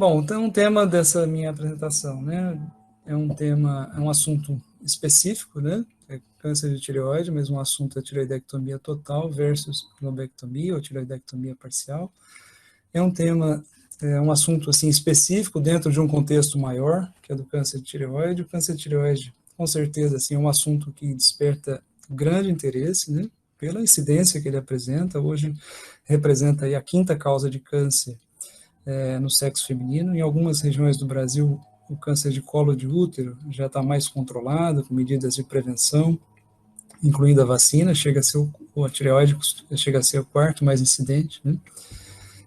Bom, então o tema dessa minha apresentação, né, é um assunto específico, né, é câncer de tireoide, mas um assunto é tireoidectomia total versus lobectomia ou tireoidectomia parcial. É um tema, é um assunto assim específico dentro de um contexto maior, que é do câncer de tireoide. O câncer de tireoide, com certeza, assim, é um assunto que desperta grande interesse, né, pela incidência que ele apresenta. Hoje representa aí a quinta causa de câncer no sexo feminino. Em algumas regiões do Brasil, o câncer de colo de útero já está mais controlado, com medidas de prevenção, incluindo a vacina, chega a ser a tireoide chega a ser o quarto mais incidente, né?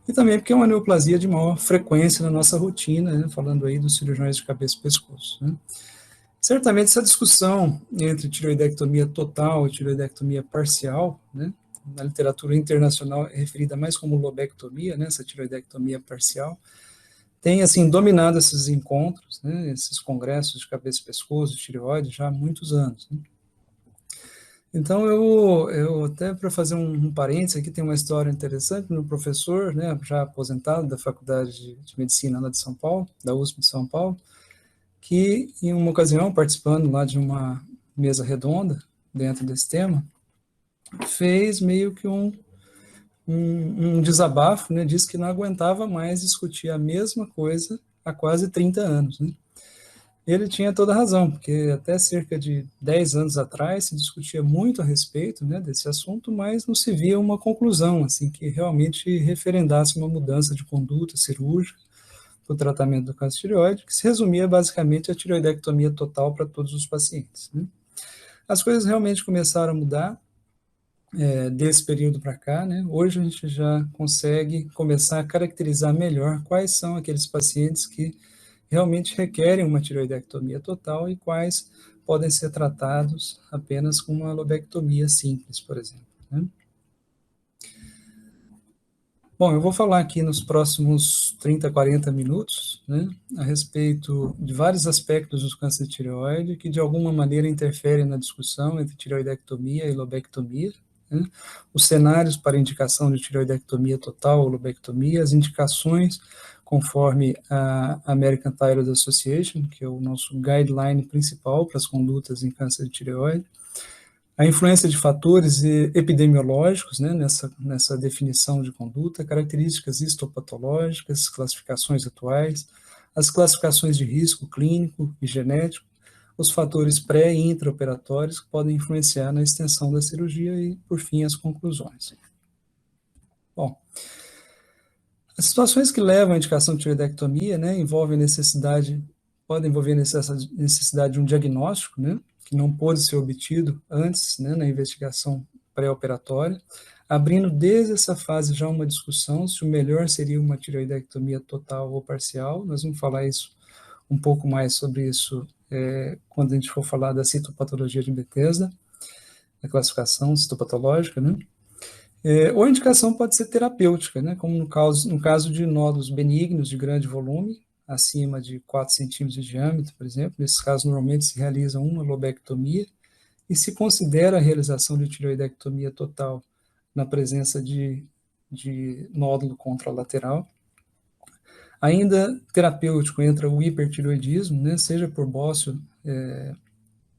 E também porque é uma neoplasia de maior frequência na nossa rotina, né? Falando aí dos cirurgiões de cabeça e pescoço, né? Certamente essa discussão entre tireoidectomia total e tireoidectomia parcial, né? Na literatura internacional é referida mais como lobectomia, né? Essa tireoidectomia parcial, tem, assim, dominado esses encontros, né, esses congressos de cabeça e pescoço, de tireoide, já há muitos anos, né. Então, eu até para fazer um parênteses aqui, tem uma história interessante. Meu professor, né, já aposentado da Faculdade de Medicina lá de São Paulo, da USP de São Paulo, que em uma ocasião, participando lá de uma mesa redonda, dentro desse tema, fez meio que um desabafo, né, disse que não aguentava mais discutir a mesma coisa há quase 30 anos, né. Ele tinha toda a razão, porque até cerca de 10 anos atrás se discutia muito a respeito, né, desse assunto, mas não se via uma conclusão, assim, que realmente referendasse uma mudança de conduta cirúrgica para o tratamento do câncer de tireoide, que se resumia basicamente a tireoidectomia total para todos os pacientes, né. As coisas realmente começaram a mudar desse período para cá, né. Hoje a gente já consegue começar a caracterizar melhor quais são aqueles pacientes que realmente requerem uma tireoidectomia total e quais podem ser tratados apenas com uma lobectomia simples, por exemplo, né? Bom, eu vou falar aqui nos próximos 30, 40 minutos, né, a respeito de vários aspectos do câncer de tireoide que de alguma maneira interferem na discussão entre tireoidectomia e lobectomia, né, os cenários para indicação de tireoidectomia total ou lobectomia, as indicações conforme a American Thyroid Association, que é o nosso guideline principal para as condutas em câncer de tireoide, a influência de fatores epidemiológicos, né, nessa definição de conduta, características histopatológicas, classificações atuais, as classificações de risco clínico e genético, os fatores pré- e intraoperatórios que podem influenciar na extensão da cirurgia e, por fim, as conclusões. Bom, as situações que levam à indicação de tireoidectomia, né, podem envolver necessidade de um diagnóstico, né, que não pôde ser obtido antes, né, na investigação pré-operatória, abrindo desde essa fase já uma discussão se o melhor seria uma tireoidectomia total ou parcial. Nós vamos falar um pouco mais sobre isso quando a gente for falar da citopatologia de Bethesda, a classificação citopatológica, né? Ou a indicação pode ser terapêutica, né, como no caso de nódulos benignos de grande volume, acima de 4 centímetros de diâmetro, por exemplo. Nesses casos, normalmente se realiza uma lobectomia e se considera a realização de tireoidectomia total na presença de nódulo contralateral. Ainda terapêutico entra o hipertireoidismo, né, seja por bócio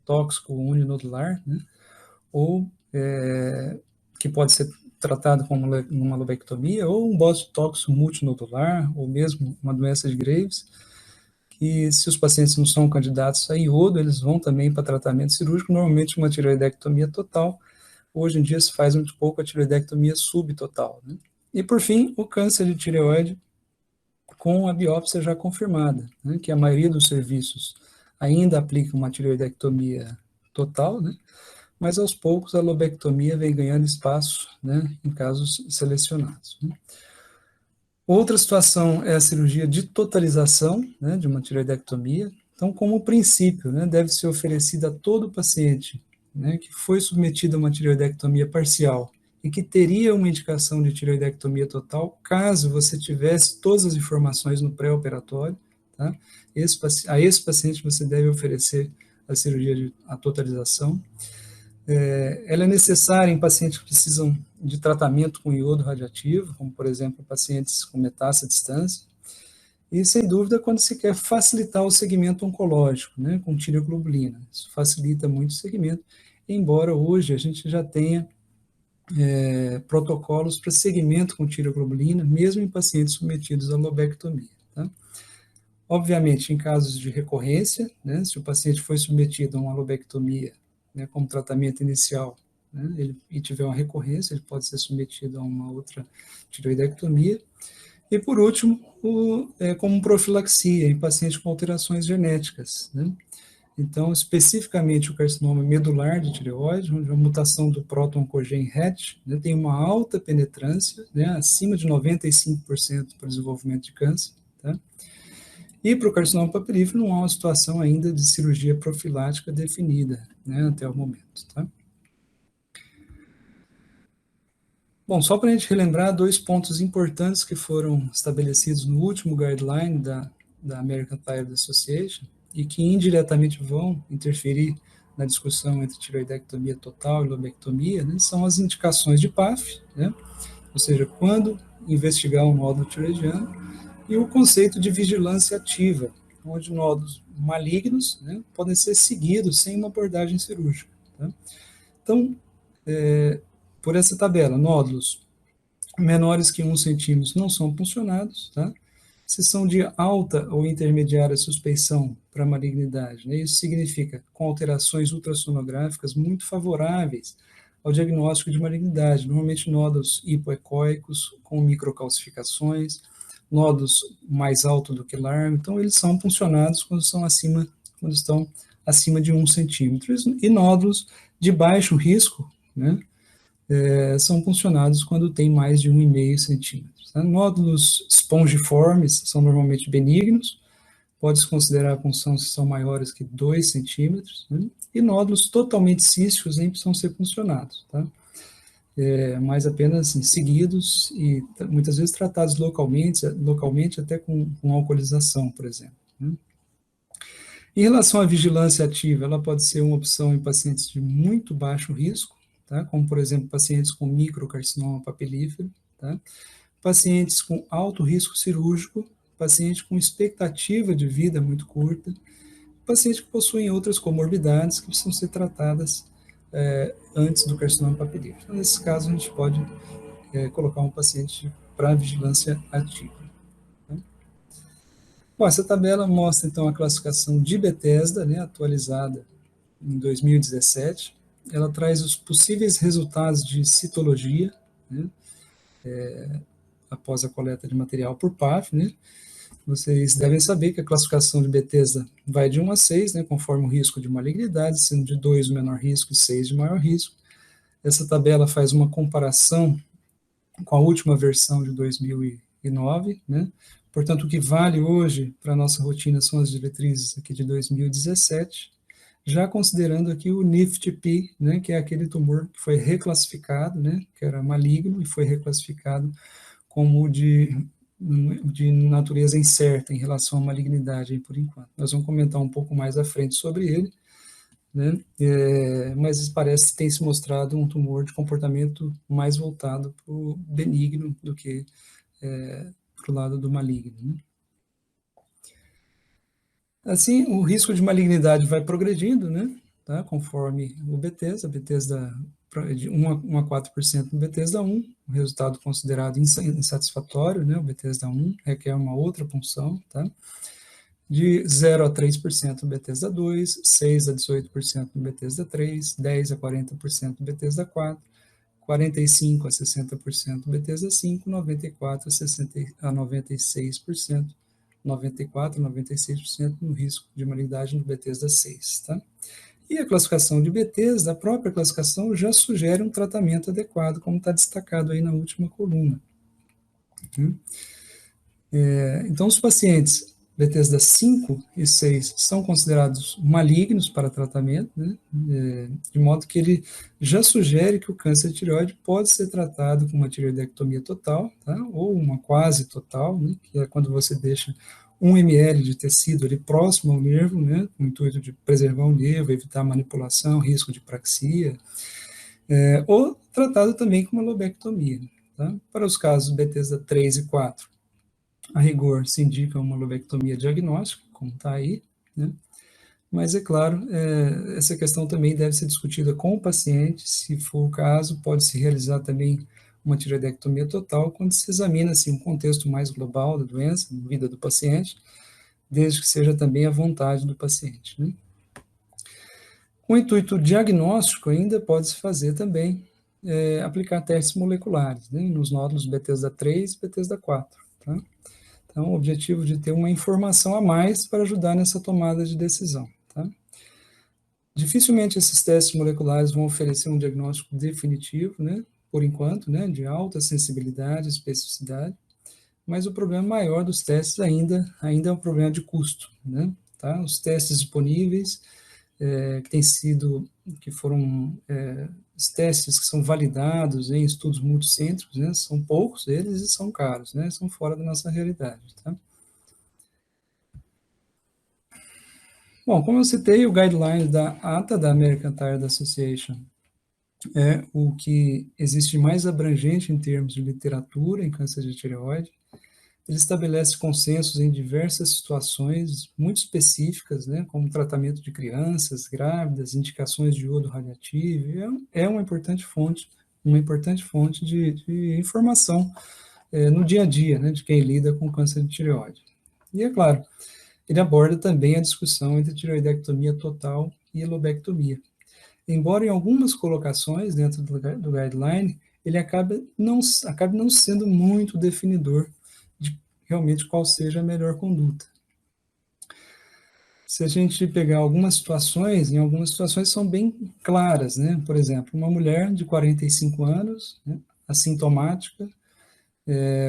tóxico uninodular, né, ou que pode ser tratado como uma lobectomia, ou um bócio tóxico multinodular, ou mesmo uma doença de Graves, que se os pacientes não são candidatos a iodo, eles vão também para tratamento cirúrgico, normalmente uma tireoidectomia total. Hoje em dia se faz muito pouco a tireoidectomia subtotal, né? E por fim, o câncer de tireoide com a biópsia já confirmada, né, que a maioria dos serviços ainda aplica uma tireoidectomia total, né, mas aos poucos a lobectomia vem ganhando espaço, né, em casos selecionados, né. Outra situação é a cirurgia de totalização, né, de uma tireoidectomia. Então, como princípio, né, deve ser oferecida a todo paciente, né, que foi submetido a uma tireoidectomia parcial e que teria uma indicação de tireoidectomia total, caso você tivesse todas as informações no pré-operatório, tá? A esse paciente você deve oferecer a cirurgia de totalização. Ela é necessária em pacientes que precisam de tratamento com iodo radioativo, como, por exemplo, pacientes com metástase à distância, E, sem dúvida, quando se quer facilitar o segmento oncológico, né, com tireoglobulina. Isso facilita muito o segmento, embora hoje a gente já tenha protocolos para segmento com tireoglobulina, mesmo em pacientes submetidos à lobectomia. Tá? Obviamente, em casos de recorrência, né, se o paciente foi submetido a uma lobectomia, né, como tratamento inicial, né, e tiver uma recorrência, ele pode ser submetido a uma outra tireoidectomia. E, por último, como profilaxia em pacientes com alterações genéticas. Né? Então, especificamente o carcinoma medular de tireoide, onde a mutação do proto-oncogene RET, né, tem uma alta penetrância, né, acima de 95% para o desenvolvimento de câncer. Tá? E para o carcinoma papilífero não há uma situação ainda de cirurgia profilática definida, né, até o momento. Tá? Bom, só para a gente relembrar dois pontos importantes que foram estabelecidos no último guideline da American Thyroid Association e que indiretamente vão interferir na discussão entre tireoidectomia total e lobectomia, né, são as indicações de PAF, né, ou seja, quando investigar um nódulo tireoidiano, e o conceito de vigilância ativa, onde nódulos malignos, né, podem ser seguidos sem uma abordagem cirúrgica. Tá? Então, por essa tabela, nódulos menores que 1 centímetro não são puncionados, tá? Se são de alta ou intermediária suspeição para malignidade, né? Isso significa com alterações ultrassonográficas muito favoráveis ao diagnóstico de malignidade, normalmente nódulos hipoecóicos com microcalcificações, nódulos mais altos do que largo, então eles são puncionados quando estão acima de 1 centímetro, e nódulos de baixo risco, né, são puncionados quando tem mais de 1,5 centímetros. Tá? Nódulos espongiformes são normalmente benignos, pode-se considerar a punção se são maiores que 2 centímetros, né? E nódulos totalmente císticos nem precisam ser puncionados, tá? Mas apenas assim, seguidos e muitas vezes tratados localmente até com alcoolização, por exemplo. Né? Em relação à vigilância ativa, ela pode ser uma opção em pacientes de muito baixo risco, tá? Como, por exemplo, pacientes com microcarcinoma papilífero, tá? Pacientes com alto risco cirúrgico, pacientes com expectativa de vida muito curta, pacientes que possuem outras comorbidades que precisam ser tratadas antes do carcinoma papilífero. Então, nesse caso, a gente pode colocar um paciente para vigilância ativa. Tá? Bom, essa tabela mostra, então, a classificação de Bethesda, né, atualizada em 2017. Ela traz os possíveis resultados de citologia, né, após a coleta de material por PAF, né. Vocês devem saber que a classificação de Bethesda vai de 1 a 6, né, conforme o risco de malignidade, sendo de 2 o menor risco e 6 de maior risco. Essa tabela faz uma comparação com a última versão de 2009, né? Portanto, o que vale hoje para a nossa rotina são as diretrizes aqui de 2017, já considerando aqui o NIFT-P, né, que é aquele tumor que foi reclassificado, né, que era maligno e foi reclassificado como de natureza incerta em relação à malignidade, aí, por enquanto. Nós vamos comentar um pouco mais à frente sobre ele, né, mas parece que tem se mostrado um tumor de comportamento mais voltado para o benigno do que para o lado do maligno. Né. Assim, o risco de malignidade vai progredindo, né, tá, conforme o Bethesda de 1 a 4% no Bethesda 1, um resultado considerado insatisfatório, né, o Bethesda 1 requer uma outra punção, tá, de 0 a 3% no Bethesda 2, 6 a 18% no Bethesda 3, 10 a 40% no Bethesda 4, 45 a 60% no Bethesda 5, 94 a 96%, 94 a 96% no risco de malignidade no Bethesda 6, tá? E a classificação de Bethesda, a própria classificação já sugere um tratamento adequado, como está destacado aí na última coluna. Então, os pacientes Bethesda 5 e 6 são considerados malignos para tratamento, né? De modo que ele já sugere que o câncer de tireoide pode ser tratado com uma tireoidectomia total, tá? Ou uma quase total, né? Que é quando você deixa 1 ml de tecido ali próximo ao nervo, né? Com o intuito de preservar o nervo, evitar manipulação, risco de praxia, ou tratado também com uma lobectomia. Tá? Para os casos Bethesda 3 e 4, A rigor, se indica uma lobectomia diagnóstica, como está aí, né? Mas, é claro, essa questão também deve ser discutida com o paciente, se for o caso, pode-se realizar também uma tireoidectomia total, quando se examina assim, um contexto mais global da doença, na vida do paciente, desde que seja também a vontade do paciente, né? Com o intuito diagnóstico, ainda pode-se fazer também, aplicar testes moleculares, né, nos nódulos Bethesda 3 e Bethesda 4, tá? Então, o objetivo de ter uma informação a mais para ajudar nessa tomada de decisão, tá? Dificilmente esses testes moleculares vão oferecer um diagnóstico definitivo, né, por enquanto, né, de alta sensibilidade e especificidade, mas o problema maior dos testes ainda é um problema de custo, né, tá? Os testes disponíveis, que foram os testes que são validados em estudos multicêntricos, né, são poucos eles e são caros, né, são fora da nossa realidade, tá? Bom, como eu citei, o guideline da ATA, da American Thyroid Association, é o que existe mais abrangente em termos de literatura em câncer de tireoide. Ele estabelece consensos em diversas situações muito específicas, né, como tratamento de crianças, grávidas, indicações de iodo radioativo. É uma importante fonte de informação no dia a dia, né, de quem lida com câncer de tireoide. E, é claro, ele aborda também a discussão entre tireoidectomia total e lobectomia. Embora em algumas colocações dentro do guideline, ele acabe não sendo muito definidor de realmente qual seja a melhor conduta. Se a gente pegar em algumas situações são bem claras, né? Por exemplo, uma mulher de 45 anos, né, assintomática,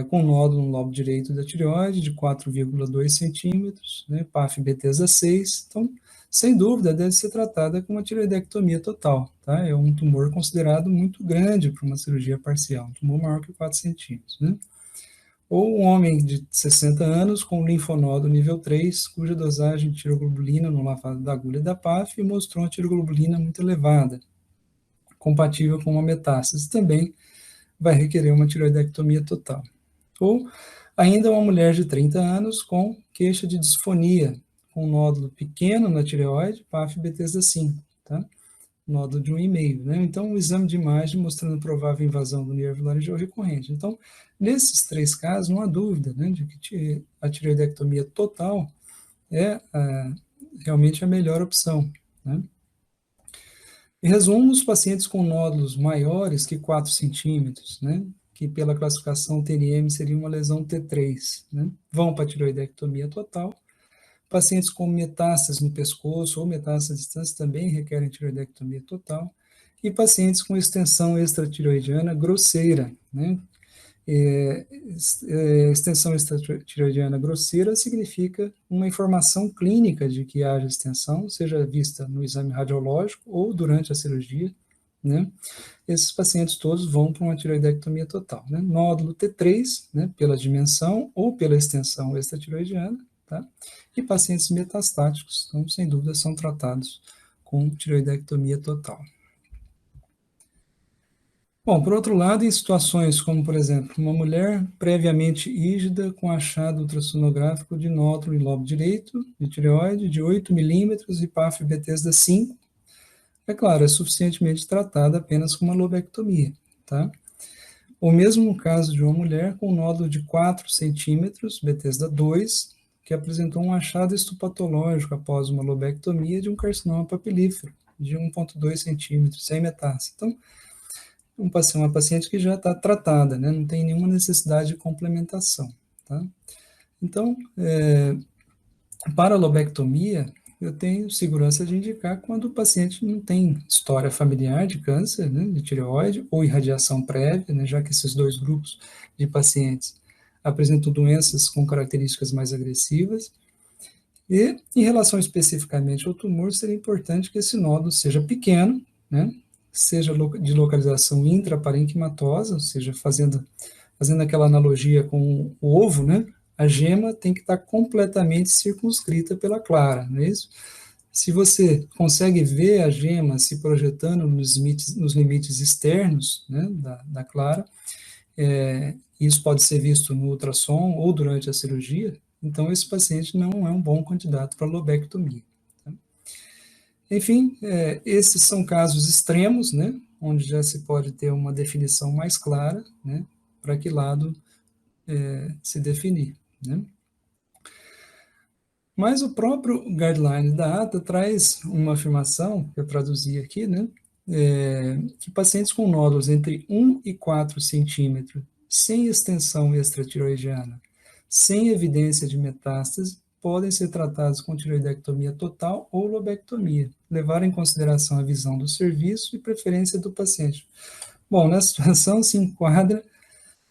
com nódulo no lobo direito da tireoide de 4,2 centímetros, né, PAF Bethesda 6, então, sem dúvida, deve ser tratada com uma tireoidectomia total, tá? É um tumor considerado muito grande para uma cirurgia parcial, um tumor maior que 4 centímetros, né? Ou um homem de 60 anos com linfonodo nível 3, cuja dosagem de tiroglobulina no lavado da agulha da PAF mostrou uma tiroglobulina muito elevada, compatível com uma metástase, também vai requerer uma tireoidectomia total. Ou ainda uma mulher de 30 anos com queixa de disfonia, com um nódulo pequeno na tireoide, PAF Bethesda 5, tá? Nódulo de 1,5, né? Então, um exame de imagem mostrando provável invasão do nervo laringeal recorrente. Então, nesses 3 casos, não há dúvida, né, de que a tireoidectomia total é realmente a melhor opção, né? Em resumo, os pacientes com nódulos maiores que 4 centímetros, né, que pela classificação TNM seria uma lesão T3, né, vão para a tireoidectomia total. Pacientes com metástases no pescoço ou metástases distantes também requerem tireoidectomia total. E pacientes com extensão extratireoidiana grosseira, né, extensão extratireoidiana grosseira significa uma informação clínica de que haja extensão, seja vista no exame radiológico ou durante a cirurgia, né? Esses pacientes todos vão para uma tireoidectomia total, né? Nódulo T3, né, pela dimensão ou pela extensão extratireoidiana, tá? E pacientes metastáticos, então, sem dúvida, são tratados com tireoidectomia total. Bom, por outro lado, em situações como, por exemplo, uma mulher previamente ígida com achado ultrassonográfico de nódulo em lobo direito de tireoide de 8 milímetros e PAF Bethesda 5, é claro, é suficientemente tratada apenas com uma lobectomia, tá? Ou mesmo no caso de uma mulher com nódulo de 4 centímetros, Bethesda 2, que apresentou um achado histopatológico após uma lobectomia de um carcinoma papilífero de 1,2 centímetros, sem metástase. Então, uma paciente que já está tratada, né? Não tem nenhuma necessidade de complementação, tá? Então, para a lobectomia, eu tenho segurança de indicar quando o paciente não tem história familiar de câncer, né, de tireoide, ou irradiação prévia, né, já que esses 2 grupos de pacientes apresentam doenças com características mais agressivas. E, em relação especificamente ao tumor, seria importante que esse nódulo seja pequeno, né, seja de localização intraparenquimatosa, ou seja, fazendo aquela analogia com o ovo, né, a gema tem que estar completamente circunscrita pela clara, não é isso? Se você consegue ver a gema se projetando nos limites externos, né, da clara, Isso pode ser visto no ultrassom ou durante a cirurgia, então esse paciente não é um bom candidato para lobectomia. Tá? Enfim, esses são casos extremos, né, onde já se pode ter uma definição mais clara, né, para que lado se definir, né. Mas o próprio guideline da ATA traz uma afirmação, que eu traduzi aqui, né, que pacientes com nódulos entre 1 e 4 centímetros, sem extensão extratiroidiana, sem evidência de metástase, podem ser tratados com tiroidectomia total ou lobectomia, levar em consideração a visão do serviço e preferência do paciente. Bom, nessa situação se enquadra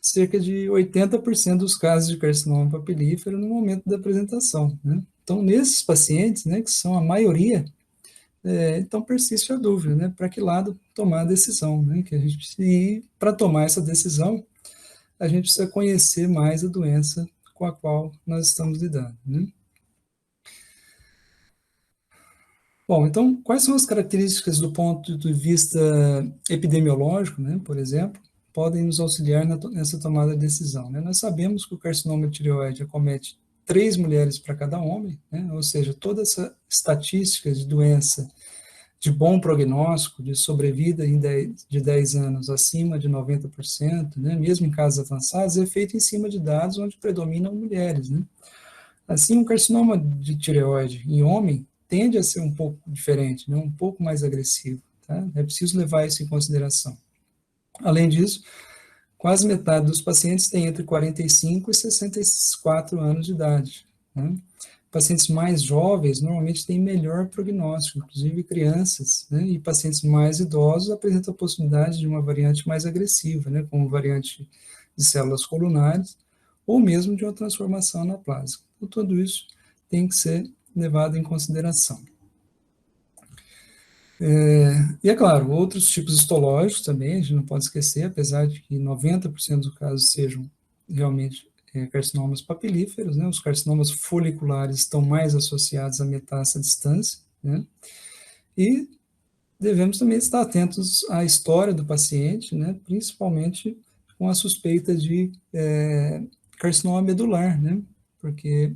cerca de 80% dos casos de carcinoma papilífero no momento da apresentação, né? Então, nesses pacientes, né, que são a maioria, então persiste a dúvida, né, para que lado tomar a decisão, né, que a gente, e para tomar essa decisão, a gente precisa conhecer mais a doença com a qual nós estamos lidando, né? Bom, então, quais são as características do ponto de vista epidemiológico, né, por exemplo, podem nos auxiliar nessa tomada de decisão, né? Nós sabemos que o carcinoma de tireoide acomete 3 mulheres para cada homem, né? Ou seja, toda essa estatística de doença de bom prognóstico, de sobrevida de 10 anos acima de 90%, né? Mesmo em casos avançados, é feito em cima de dados onde predominam mulheres, né? Assim, o carcinoma de tireoide em homem tende a ser um pouco diferente, né? Um pouco mais agressivo, tá? É preciso levar isso em consideração. Além disso, quase metade dos pacientes tem entre 45 e 64 anos de idade, né? Pacientes mais jovens normalmente têm melhor prognóstico, inclusive crianças, né? E pacientes mais idosos apresentam a possibilidade de uma variante mais agressiva, né? Como variante de células colunares, ou mesmo de uma transformação anaplásica. Então, tudo isso tem que ser levado em consideração. E é claro, outros tipos histológicos também, a gente não pode esquecer, apesar de que 90% dos casos sejam realmente carcinomas papilíferos, né, os carcinomas foliculares estão mais associados à metástase à distância, né, e devemos também estar atentos à história do paciente, né, principalmente com a suspeita de carcinoma medular, né, porque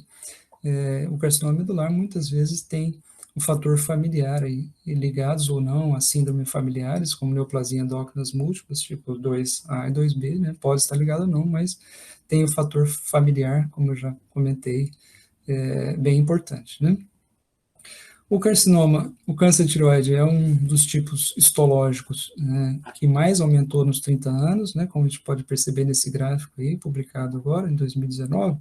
o carcinoma medular muitas vezes tem um fator familiar aí, e ligados ou não a síndrome familiares, como neoplasia endócrinas múltiplas, tipo 2A e 2B, né? Pode estar ligado ou não, mas tem o fator familiar, como eu já comentei, bem importante, né? O carcinoma, o câncer de tireoide é um dos tipos histológicos, né, que mais aumentou nos 30 anos, né, como a gente pode perceber nesse gráfico aí, publicado agora, em 2019,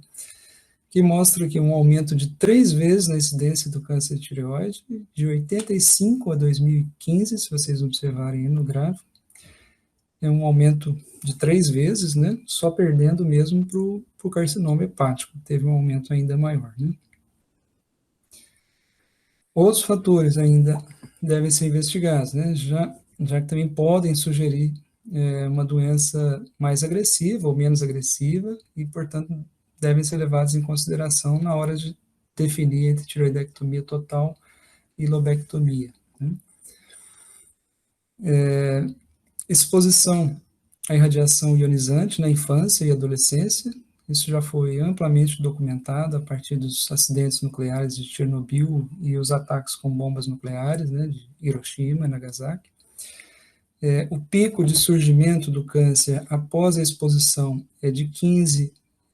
que mostra que um aumento de 3 vezes na incidência do câncer de tireoide, de 85 a 2015, se vocês observarem aí no gráfico, é um aumento de 3 vezes, né, só perdendo mesmo para o carcinoma hepático, teve um aumento ainda maior, né. Outros fatores ainda devem ser investigados, né, já que também podem sugerir uma doença mais agressiva ou menos agressiva e, portanto, devem ser levados em consideração na hora de definir entre tiroidectomia total e lobectomia, né. Exposição à irradiação ionizante na infância e adolescência, isso já foi amplamente documentado a partir dos acidentes nucleares de Chernobyl e os ataques com bombas nucleares, né, de Hiroshima e Nagasaki. O pico de surgimento do câncer após a exposição é de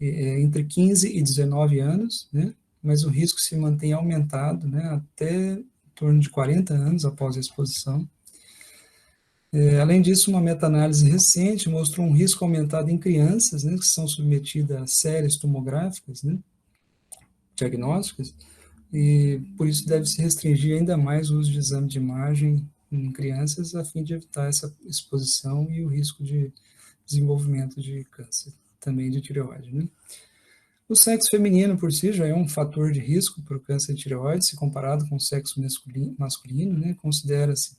entre 15 e 19 anos, né, mas o risco se mantém aumentado, né, até em torno de 40 anos após a exposição. Além disso, uma meta-análise recente mostrou um risco aumentado em crianças, né, que são submetidas a séries tomográficas, né, diagnósticas, e por isso deve se restringir ainda mais o uso de exame de imagem em crianças, a fim de evitar essa exposição e o risco de desenvolvimento de câncer, também de tireoide, né. O sexo feminino por si já é um fator de risco para o câncer de tireoide, se comparado com o sexo masculino, né, considera-se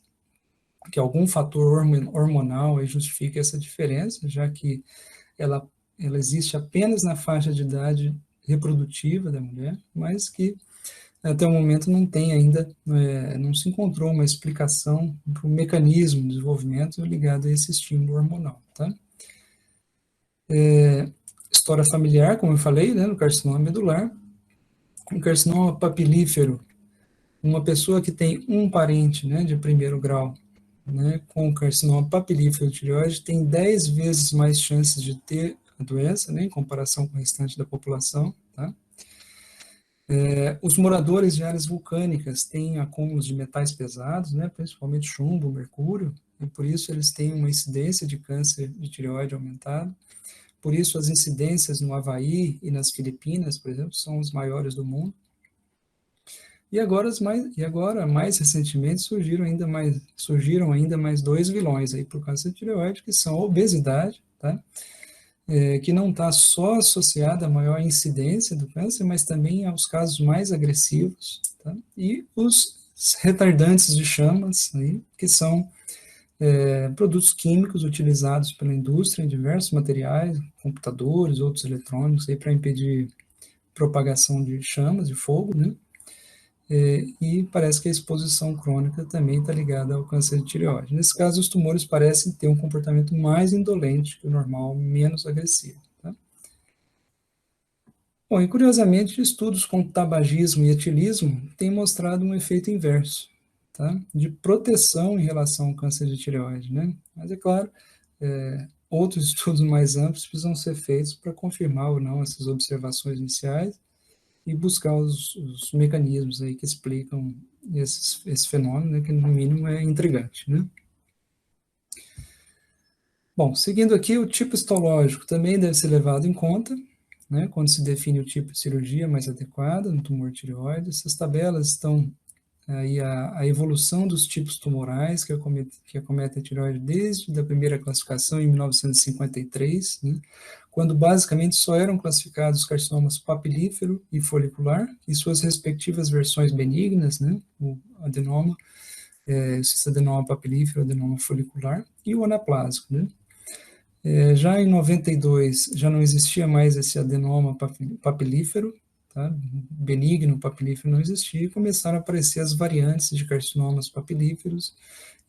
que algum fator hormonal justifique essa diferença, já que ela, ela existe apenas na faixa de idade reprodutiva da mulher, mas que até o momento não tem ainda, não se encontrou uma explicação para o mecanismo de desenvolvimento ligado a esse estímulo hormonal, tá? História familiar, como eu falei, né, no carcinoma medular. Um carcinoma papilífero, uma pessoa que tem um parente, né, de primeiro grau, né, com carcinoma papilífero de tireoide, tem 10 vezes mais chances de ter a doença, né, em comparação com o restante da população, tá? Os moradores de áreas vulcânicas têm acúmulos de metais pesados, né, principalmente chumbo, mercúrio, e por isso eles têm uma incidência de câncer de tireoide aumentada. Por isso as incidências no Havaí e nas Filipinas, por exemplo, são os maiores do mundo. E agora, mais recentemente, surgiram ainda mais dois vilões aí por causa da tireoide, que são a obesidade, tá? Que não está só associada à maior incidência do câncer, mas também aos casos mais agressivos, tá? E os retardantes de chamas, aí, que são produtos químicos utilizados pela indústria em diversos materiais, computadores, outros eletrônicos, para impedir propagação de chamas, de fogo, né? E parece que a exposição crônica também está ligada ao câncer de tireoide. Nesse caso, os tumores parecem ter um comportamento mais indolente que o normal, menos agressivo. Tá? Bom, e curiosamente, estudos com tabagismo e etilismo têm mostrado um efeito inverso, tá? De proteção em relação ao câncer de tireoide, né? Mas é claro, outros estudos mais amplos precisam ser feitos para confirmar ou não essas observações iniciais e buscar os mecanismos aí que explicam esse fenômeno, né, que no mínimo é intrigante, né? Bom, seguindo aqui, o tipo histológico também deve ser levado em conta, né, quando se define o tipo de cirurgia mais adequada no tumor tireoide. Essas tabelas estão aí a evolução dos tipos tumorais que acometem a tireoide desde a primeira classificação em 1953, né, quando basicamente só eram classificados carcinomas papilífero e folicular, e suas respectivas versões benignas, né, o adenoma, cistadenoma papilífero, adenoma folicular, e o anaplásico, né. Já em 92, já não existia mais esse adenoma papilífero, tá? Benigno papilífero não existia, e começaram a aparecer as variantes de carcinomas papilíferos,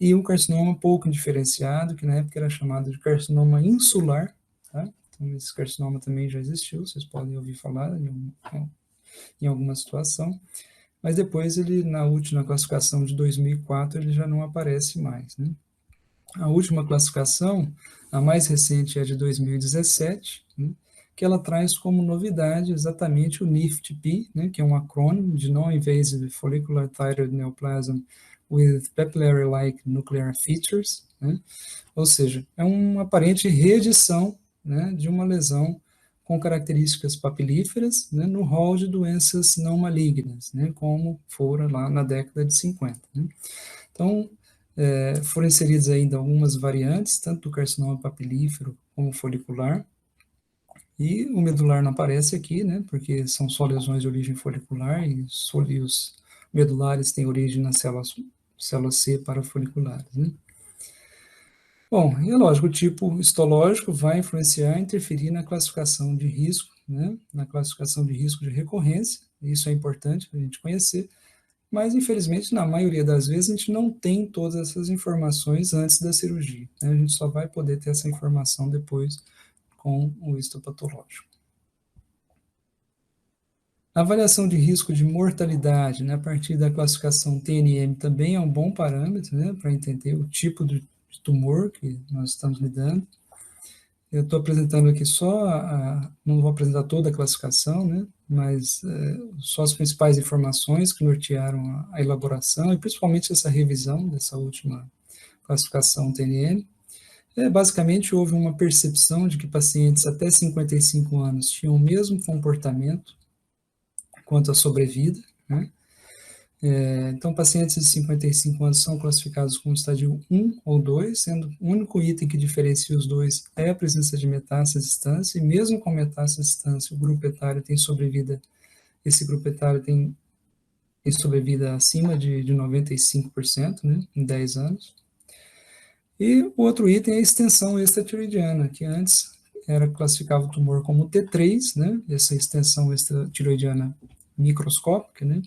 e um carcinoma pouco diferenciado, que na época era chamado de carcinoma insular, tá? Então esse carcinoma também já existiu, vocês podem ouvir falar em alguma situação, mas depois ele, na última classificação de 2004, ele já não aparece mais, né? A última classificação, a mais recente, é de 2017, né, que ela traz como novidade exatamente o NIFT-P, né, que é um acrônimo de Non-Invasive Follicular Thyroid Neoplasm with Papillary-like Nuclear Features, né, ou seja, é uma aparente reedição, né, de uma lesão com características papilíferas, né, no rol de doenças não malignas, né, como fora lá na década de 50. Né. Então, foram inseridas ainda algumas variantes, tanto do carcinoma papilífero como folicular, e o medular não aparece aqui, né, porque são só lesões de origem folicular, e os medulares têm origem nas células C parafoliculares, né. Bom, e é lógico, o tipo histológico vai influenciar, interferir na classificação de risco, né, na classificação de risco de recorrência, isso é importante para a gente conhecer, mas, infelizmente, na maioria das vezes, a gente não tem todas essas informações antes da cirurgia, né? A gente só vai poder ter essa informação depois com o histopatológico. A avaliação de risco de mortalidade, né, a partir da classificação TNM, também é um bom parâmetro, né, para entender o tipo de tumor que nós estamos lidando. Eu estou apresentando aqui não vou apresentar toda a classificação, né, mas só as principais informações que nortearam a elaboração e principalmente essa revisão dessa última classificação TNM. Basicamente, houve uma percepção de que pacientes até 55 anos tinham o mesmo comportamento quanto à sobrevida, né. Então, pacientes de 55 anos são classificados como estádio 1 ou 2, sendo o único item que diferencia os dois é a presença de metástase distância, e mesmo com metástase distância, o grupo etário tem sobrevida, esse grupo etário tem sobrevida acima de 95%, né, em 10 anos. E o outro item é a extensão extratiroidiana, que antes classificava o tumor como T3, né, essa extensão extratiroidiana microscópica, né,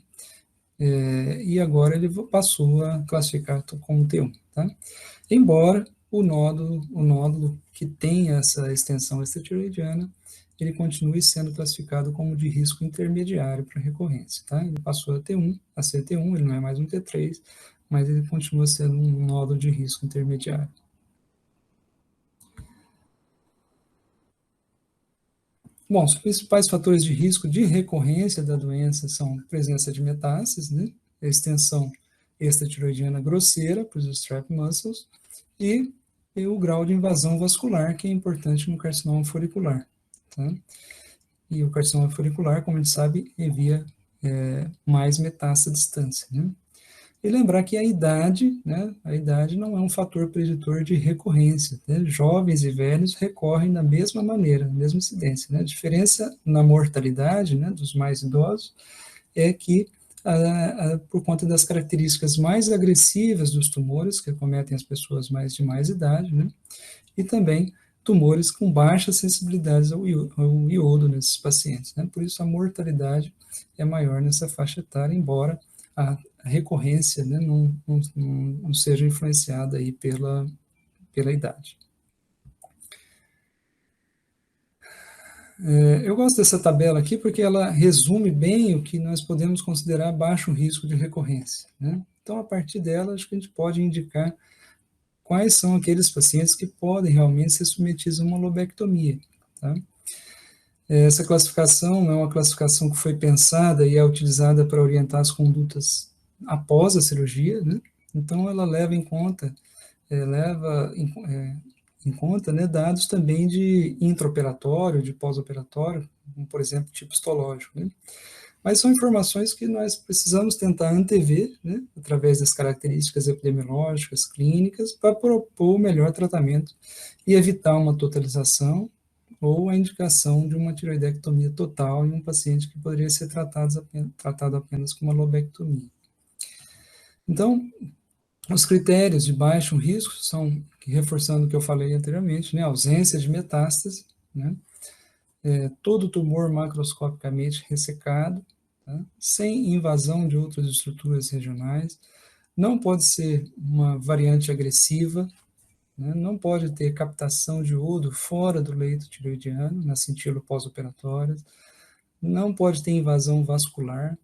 e agora ele passou a classificar como T1, tá? Embora o nódulo que tem essa extensão extratiroidiana, ele continue sendo classificado como de risco intermediário para recorrência, tá? Ele passou a ser T1, ele não é mais um T3, mas ele continua sendo um nódulo de risco intermediário. Bom, os principais fatores de risco de recorrência da doença são presença de metástases, né? Extensão extratiroidiana grosseira para os strap muscles e o grau de invasão vascular, que é importante no carcinoma folicular. Tá? E o carcinoma folicular, como a gente sabe, envia mais metástase à distância. Né? E lembrar que a idade, né, a idade não é um fator preditor de recorrência. Né? Jovens e velhos recorrem da mesma maneira, na mesma incidência. Né? A diferença na mortalidade, né, dos mais idosos é que, por conta das características mais agressivas dos tumores que acometem as pessoas de mais idade, né, e também tumores com baixa sensibilidade ao iodo nesses pacientes. Né? Por isso, a mortalidade é maior nessa faixa etária, embora a recorrência, né, não seja influenciada aí pela idade. Eu gosto dessa tabela aqui porque ela resume bem o que nós podemos considerar baixo risco de recorrência. Né? Então, a partir dela, acho que a gente pode indicar quais são aqueles pacientes que podem realmente ser submetidos a uma lobectomia. Tá? Essa classificação é uma classificação que foi pensada e é utilizada para orientar as condutas após a cirurgia, né? Então ela leva em conta, né, dados também de intraoperatório, de pós-operatório, como, por exemplo, tipo histológico, né? Mas são informações que nós precisamos tentar antever, né, através das características epidemiológicas, clínicas, para propor o melhor tratamento e evitar uma totalização ou a indicação de uma tiroidectomia total em um paciente que poderia ser tratado apenas com uma lobectomia. Então, os critérios de baixo risco são, reforçando o que eu falei anteriormente, né, ausência de metástase, né, todo tumor macroscopicamente ressecado, tá, sem invasão de outras estruturas regionais, não pode ser uma variante agressiva, né, não pode ter captação de iodo fora do leito tiroidiano, na cintila pós-operatória, não pode ter invasão vascular,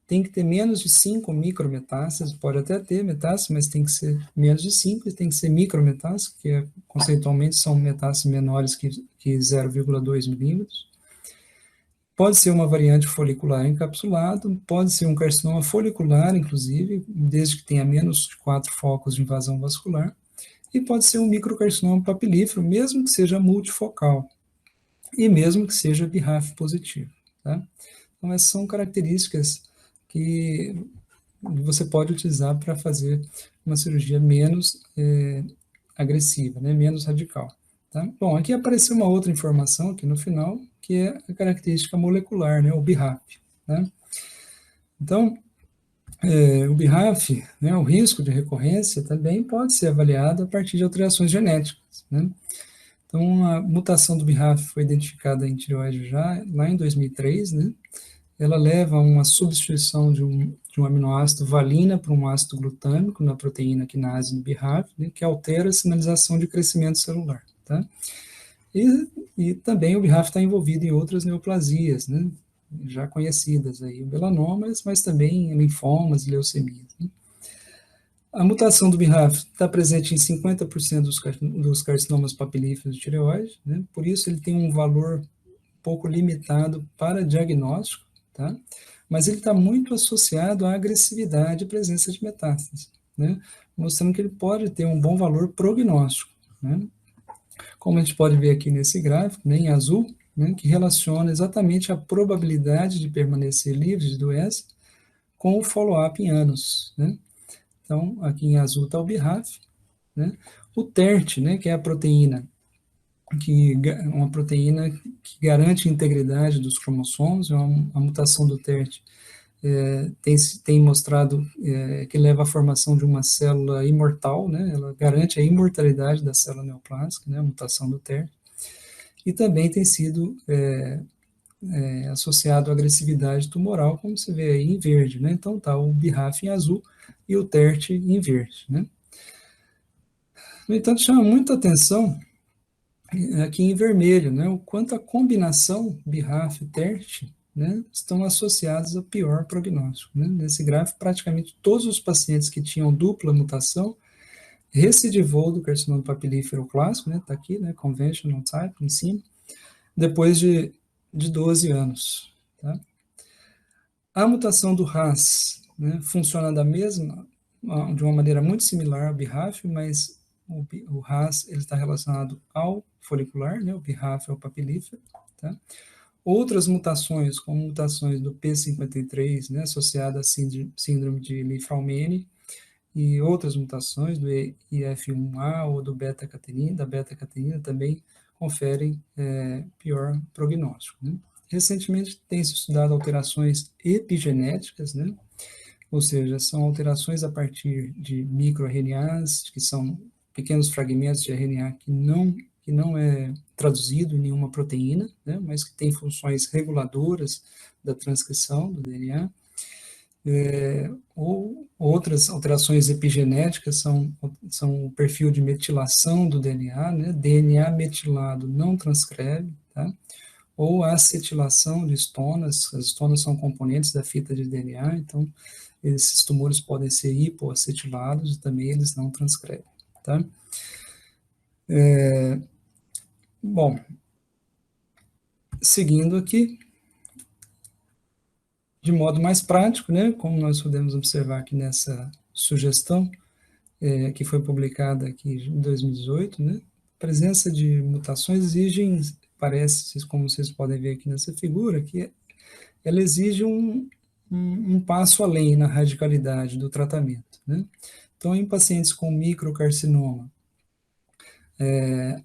tem que ter menos de 5 micrometástases, pode até ter metástase, mas tem que ser menos de 5, e tem que ser micrometástase, que conceitualmente são metástases menores que 0,2 milímetros. Pode ser uma variante folicular encapsulado, pode ser um carcinoma folicular, inclusive, desde que tenha menos de 4 focos de invasão vascular, e pode ser um microcarcinoma papilífero, mesmo que seja multifocal, e mesmo que seja BRAF positivo. Tá? Então, essas são características que você pode utilizar para fazer uma cirurgia menos agressiva, né, menos radical. Tá? Bom, aqui apareceu uma outra informação aqui no final, que é a característica molecular, né, o BRAF. Né? Então, o BRAF, né, o risco de recorrência também pode ser avaliado a partir de alterações genéticas. Né? Então, a mutação do BRAF foi identificada em tireoide já lá em 2003, né? Ela leva a uma substituição de um aminoácido valina por um ácido glutâmico na proteína quinase no BRAF, né, que altera a sinalização de crescimento celular. Tá? E também o BRAF está envolvido em outras neoplasias, né, já conhecidas, aí, melanomas, mas também linfomas e leucemias. Né. A mutação do BRAF está presente em 50% dos carcinomas papilíferos de tireoide, né, por isso ele tem um valor pouco limitado para diagnóstico, tá? Mas ele está muito associado à agressividade e presença de metástases, né? Mostrando que ele pode ter um bom valor prognóstico, né? Como a gente pode ver aqui nesse gráfico, né, em azul, né, que relaciona exatamente a probabilidade de permanecer livre de doença com o follow-up em anos, né? Então, aqui em azul está o BRAF, né? O TERT, né, que é a proteína uma proteína que garante a integridade dos cromossomos, a mutação do TERT tem mostrado que leva à formação de uma célula imortal, né? Ela garante a imortalidade da célula neoplásica, né? A mutação do TERT, e também tem sido associado à agressividade tumoral, como você vê aí em verde, né? Então tá o BRAF em azul e o TERT em verde, né? No entanto, chama muita atenção aqui em vermelho, né, o quanto a combinação BRAF e TERT, né, estão associados a pior prognóstico. Né? Nesse gráfico, praticamente todos os pacientes que tinham dupla mutação recidivou do carcinoma papilífero clássico, né, está aqui, né, conventional type, em cima, depois de 12 anos. Tá? A mutação do RAS, né, funciona da mesma, de uma maneira muito similar ao BRAF, mas o RAS ele está relacionado ao folicular, né, o BRAF é o papilífero. Tá? Outras mutações, como mutações do P53, né, associada à síndrome de Li-Fraumeni, e outras mutações do IF1A ou do beta-catenina, da beta-catenina também conferem pior prognóstico. Né? Recentemente tem se estudado alterações epigenéticas, né? Ou seja, são alterações a partir de microRNAs, que são pequenos fragmentos de RNA que não é traduzido em nenhuma proteína, né? Mas que tem funções reguladoras da transcrição do DNA. Ou outras alterações epigenéticas são o perfil de metilação do DNA, né? DNA metilado não transcreve, tá? Ou a acetilação de estonas, as estonas são componentes da fita de DNA, então esses tumores podem ser hipoacetilados e também eles não transcrevem, tá? Bom, seguindo aqui, de modo mais prático, né, como nós podemos observar aqui nessa sugestão, que foi publicada aqui em 2018, né, a presença de mutações exigem, parece, como vocês podem ver aqui nessa figura, que ela exige um passo além na radicalidade do tratamento, né? Então, em pacientes com microcarcinoma,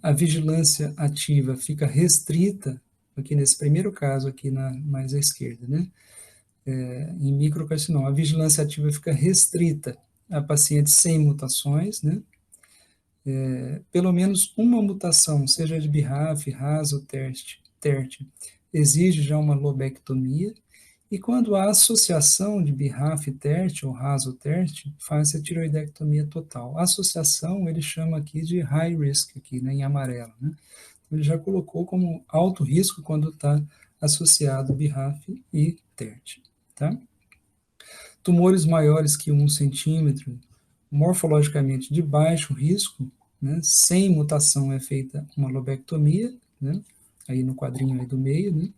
a vigilância ativa fica restrita, aqui nesse primeiro caso aqui mais à esquerda, né? Em microcarcinoma, a vigilância ativa fica restrita a pacientes sem mutações, né? Pelo menos uma mutação, seja de BRAF, RAS ou TERT, exige já uma lobectomia, e quando há associação de BRAF TERT ou RAS ou TERT, faz a tiroidectomia total. A associação ele chama aqui de high risk, aqui, né, em amarelo. Né? Ele já colocou como alto risco quando está associado BRAF e TERT. Tá? Tumores maiores que 1 centímetro, morfologicamente de baixo risco, né, sem mutação é feita uma lobectomia, né, aí no quadrinho aí do meio, né,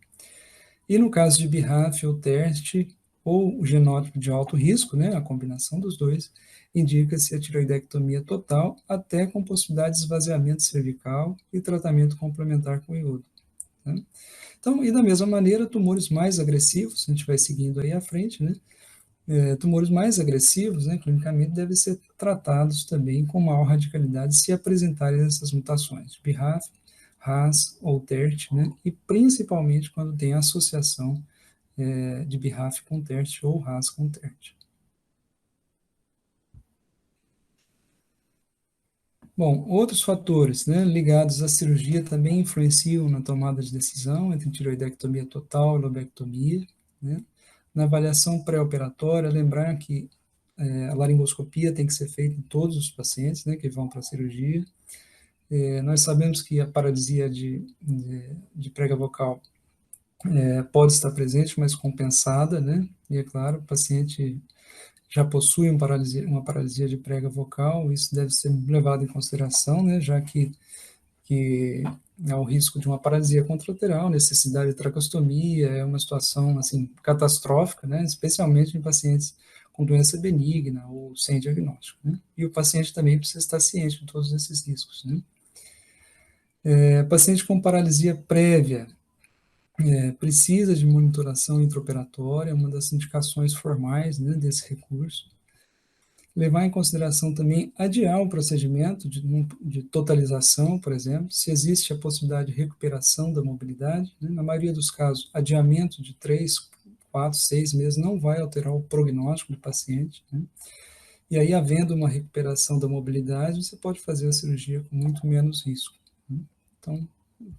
e no caso de BRAF ou TERT, ou o genótipo de alto risco, né, a combinação dos dois, indica-se a tiroidectomia total, até com possibilidade de esvaziamento cervical e tratamento complementar com iodo. Né. Então, e da mesma maneira, tumores mais agressivos, a gente vai seguindo aí à frente, né, tumores mais agressivos, né, clinicamente, devem ser tratados também com maior radicalidade se apresentarem essas mutações, BRAF, RAS ou TERT, né, e principalmente quando tem associação de BRAF com TERT ou RAS com TERT. Bom, outros fatores, né, ligados à cirurgia também influenciam na tomada de decisão entre tiroidectomia total e lobectomia, né. Na avaliação pré-operatória, lembrar que a laringoscopia tem que ser feita em todos os pacientes, né, que vão para a cirurgia. Nós sabemos que a paralisia de prega vocal pode estar presente, mas compensada, né? E é claro, o paciente já possui uma paralisia de prega vocal, isso deve ser levado em consideração, né? Já que há o risco de uma paralisia contralateral, necessidade de tracostomia, é uma situação assim catastrófica, né? Especialmente em pacientes com doença benigna ou sem diagnóstico, né? E o paciente também precisa estar ciente de todos esses riscos, né? Paciente com paralisia prévia precisa de monitoração intraoperatória, é uma das indicações formais, né, desse recurso. Levar em consideração também adiar o procedimento de totalização, por exemplo, se existe a possibilidade de recuperação da mobilidade. Né? Na maioria dos casos, adiamento de 3, 4, 6 meses não vai alterar o prognóstico do paciente. Né? E aí, havendo uma recuperação da mobilidade, você pode fazer a cirurgia com muito menos risco. Né? Então,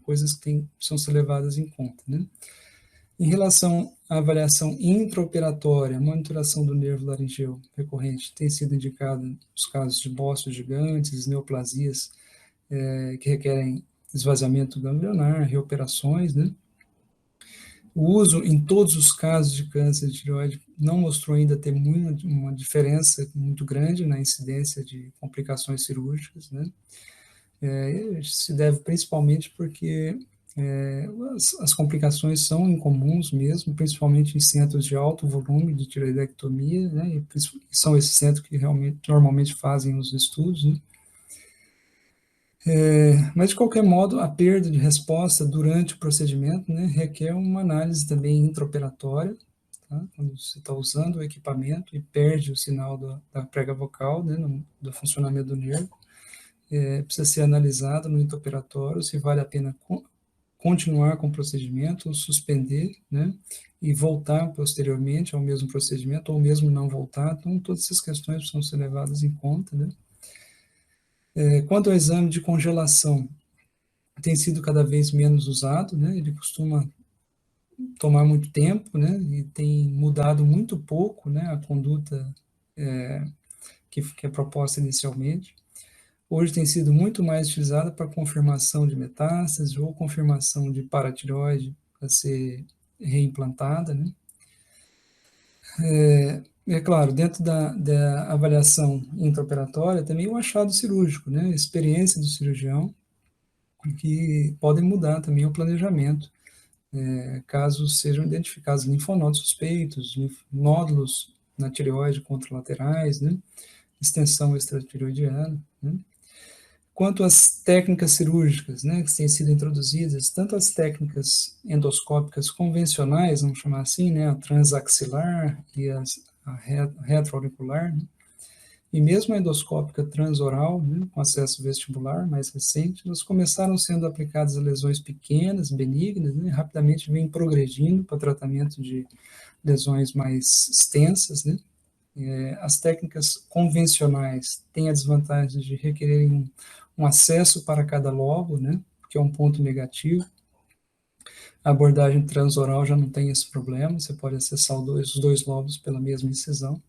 coisas que precisam ser levadas em conta. Né? Em relação à avaliação intraoperatória, a monitoração do nervo laringeu recorrente tem sido indicada nos casos de bostos gigantes, neoplasias que requerem esvaziamento ganglionar, reoperações, né? O uso em todos os casos de câncer de tireoide não mostrou ainda ter uma diferença muito grande na incidência de complicações cirúrgicas, né? Se deve principalmente porque as complicações são incomuns mesmo, principalmente em centros de alto volume de tireoidectomia, né? E são esses centros que realmente normalmente fazem os estudos, né? Mas, de qualquer modo, a perda de resposta durante o procedimento, né, requer uma análise também intraoperatória, tá? Quando você está usando o equipamento e perde o sinal da prega vocal, né, do funcionamento do nervo, precisa ser analisado no intraoperatório se vale a pena continuar com o procedimento ou suspender, né, e voltar posteriormente ao mesmo procedimento, ou mesmo não voltar. Então, todas essas questões precisam ser levadas em conta, né. Quanto ao exame de congelação, tem sido cada vez menos usado, né? Ele costuma tomar muito tempo, né? E tem mudado muito pouco, né? A conduta que é proposta inicialmente. Hoje tem sido muito mais utilizada para confirmação de metástase ou confirmação de paratireoide para ser reimplantada, né? É claro, dentro da avaliação intraoperatória, também o achado cirúrgico, né? A experiência do cirurgião, que podem mudar também o planejamento caso sejam identificados linfonodos suspeitos, nódulos na tireoide contralaterais, né? Extensão extratireoidiana, né? Quanto às técnicas cirúrgicas, né, que têm sido introduzidas, tanto as técnicas endoscópicas convencionais, vamos chamar assim, né, a transaxilar e a retroauricular, né, e mesmo a endoscópica transoral, né, com acesso vestibular mais recente, elas começaram sendo aplicadas a lesões pequenas, benignas, né, e rapidamente vêm progredindo para tratamento de lesões mais extensas, né. As técnicas convencionais têm a desvantagem de requererem um acesso para cada lobo, né, que é um ponto negativo. A abordagem transoral já não tem esse problema, você pode acessar os dois lobos pela mesma incisão.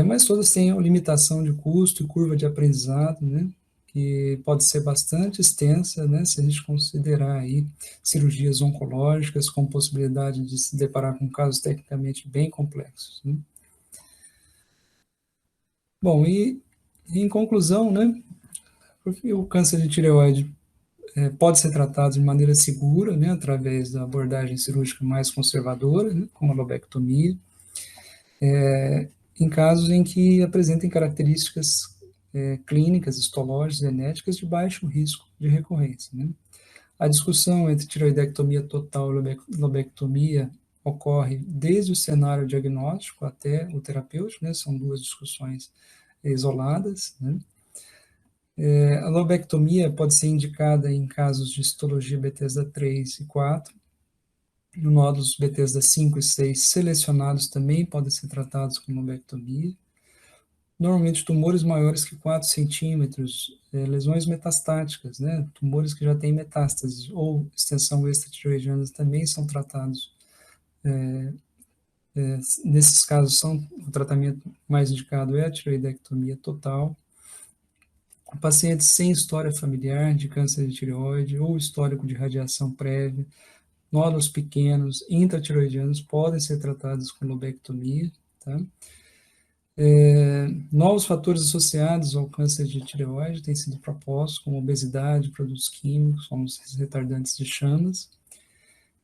Mas todas têm uma limitação de custo e curva de aprendizado, né, que pode ser bastante extensa, né, se a gente considerar aí cirurgias oncológicas com possibilidade de se deparar com casos tecnicamente bem complexos, né. Bom, e em conclusão, né, o câncer de tireoide pode ser tratado de maneira segura, né, através da abordagem cirúrgica mais conservadora, né, como a lobectomia, em casos em que apresentem características clínicas, histológicas, genéticas de baixo risco de recorrência, né. A discussão entre tireoidectomia total e lobectomia ocorre desde o cenário diagnóstico até o terapêutico, né, são duas discussões isoladas, né. A lobectomia pode ser indicada em casos de histologia Bethesda 3 e 4. No nódulos Bethesda 5 e 6 selecionados também podem ser tratados com lobectomia. Normalmente, tumores maiores que 4 centímetros, lesões metastáticas, né? Tumores que já têm metástases ou extensão extratireoidiana também são tratados. Nesses casos, o tratamento mais indicado é a tireoidectomia total. Pacientes sem história familiar de câncer de tireoide ou histórico de radiação prévia, nódulos pequenos, intratireoidianos podem ser tratados com lobectomia, tá? Novos fatores associados ao câncer de tireoide têm sido propostos, como obesidade, produtos químicos, como os retardantes de chamas.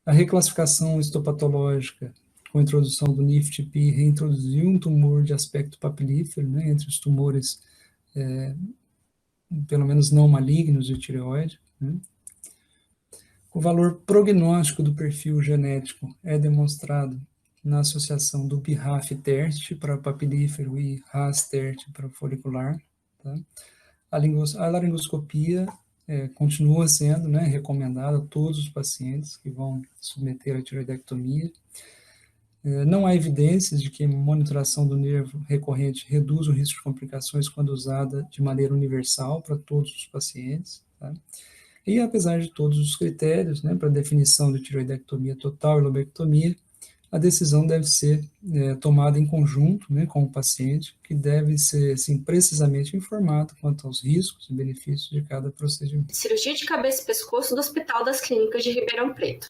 A reclassificação histopatológica, com a introdução do NIFT-P, reintroduziu um tumor de aspecto papilífero, né, entre os tumores pelo menos não malignos de tireoide, né. O valor prognóstico do perfil genético é demonstrado na associação do BRAF-TERT para papilífero e RAS-TERT para folicular. Tá? A laringoscopia continua sendo, né, recomendada a todos os pacientes que vão submeter a tireoidectomia. Não há evidências de que a monitoração do nervo recorrente reduz o risco de complicações quando usada de maneira universal para todos os pacientes. Tá? E apesar de todos os critérios, né, para definição de tireoidectomia total e lobectomia, a decisão deve ser tomada em conjunto, né, com o paciente, que deve ser assim, precisamente informado quanto aos riscos e benefícios de cada procedimento. Cirurgia de cabeça e pescoço do Hospital das Clínicas de Ribeirão Preto.